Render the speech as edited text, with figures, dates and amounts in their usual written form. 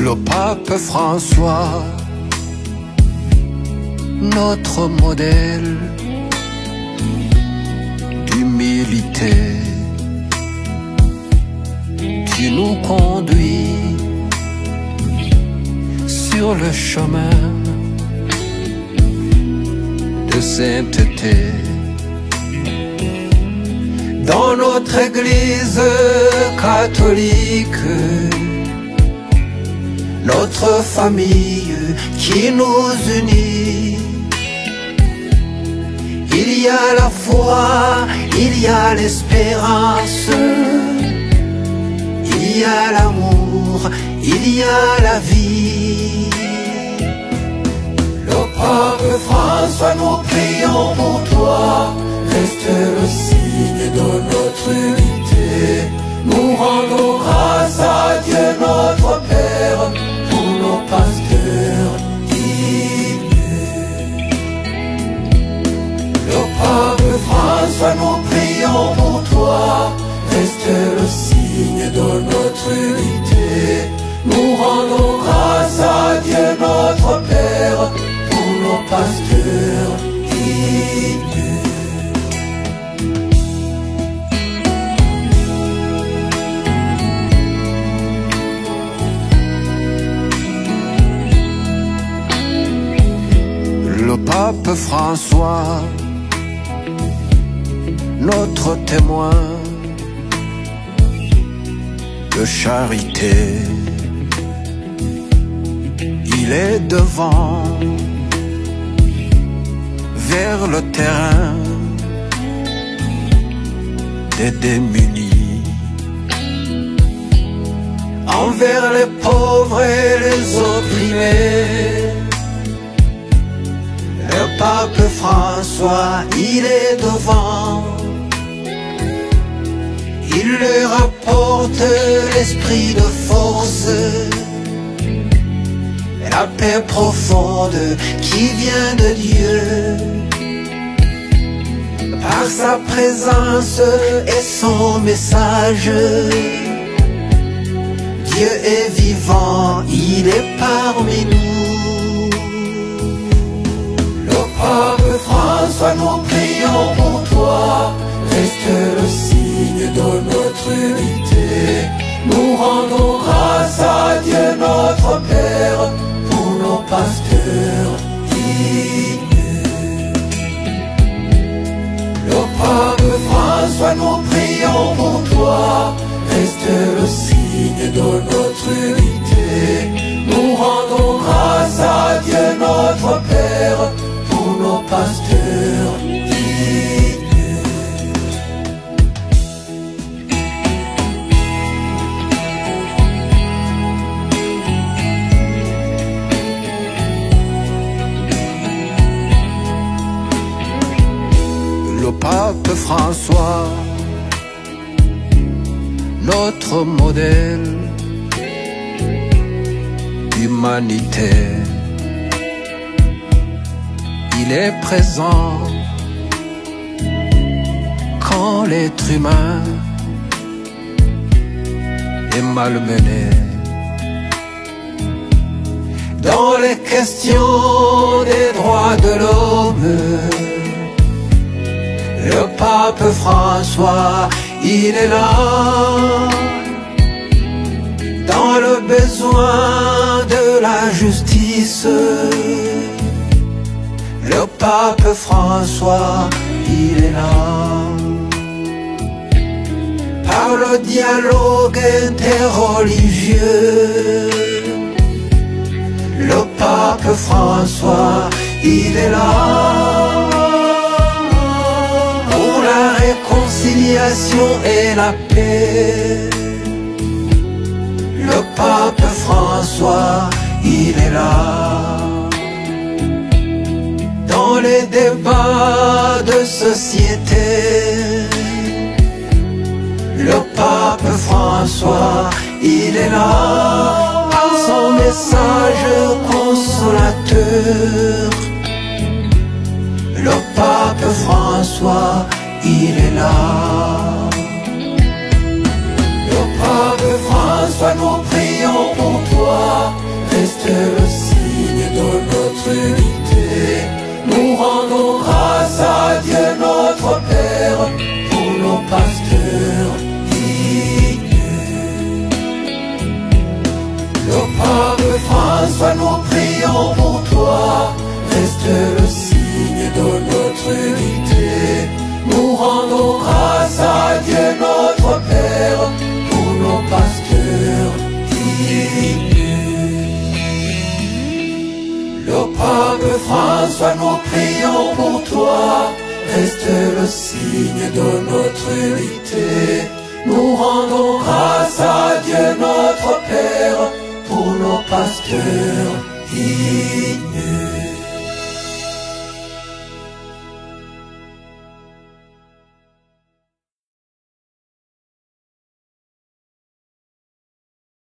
Le pape François, notre modèle d'humilité, tu nous conduis sur le chemin de sainteté. Dans notre Église catholique, notre famille qui nous unit, il y a la foi, il y a l'espérance, il y a l'amour, il y a la vie. Le pape François, nous prions pour toi, reste le signe de notre unité. Nous rendons grâce à Dieu notre Père, nos pasteurs dignes. Le pape François, nous prions pour toi, reste le signe de notre unité. Nous rendons grâce à Dieu notre Père pour nos pasteurs dignes. Le pape François, notre témoin de charité, il est devant, vers le terrain des démunis, envers les pauvres et les opprimés. Le pape François, il est devant, il leur apporte l'esprit de force, la paix profonde qui vient de Dieu. Par sa présence et son message, Dieu est vivant, il est parmi nous. Le pape François, nous prions pour toi, reste le signe de notre unité. Nous rendons grâce à Dieu notre Père pour nos pasteurs dignes. Le pape François, nous prions pour toi, reste le signe de notre unité. Nous rendons grâce à Dieu notre Père pour nos pasteurs dignes. Le pape François, notre modèle d'humanité, il est présent quand l'être humain est malmené. Dans les questions des droits de l'homme, le pape François, il est là. Dans le besoin de la justice, le pape François, il est là. Par le dialogue interreligieux, le pape François, il est là. Pour la réconciliation et la paix, le pape François, il est là. Dans les débats de société, le pape François, il est là. Par son message consolateur, pasteurs. Le pape François, il est là. Le pape François, nous prions pour toi. Reste le signe de notre unité. Nous rendons grâce à Dieu notre Père pour nos pasteurs dignes. Le pape François, nous prions pour toi. Reste le signe de notre unité. Nous rendons grâce à Dieu notre Père pour nos pasteurs dignes. Le pape François, nous prions pour toi. Reste le signe de notre unité. Nous rendons grâce à Dieu notre Père pour nos pasteurs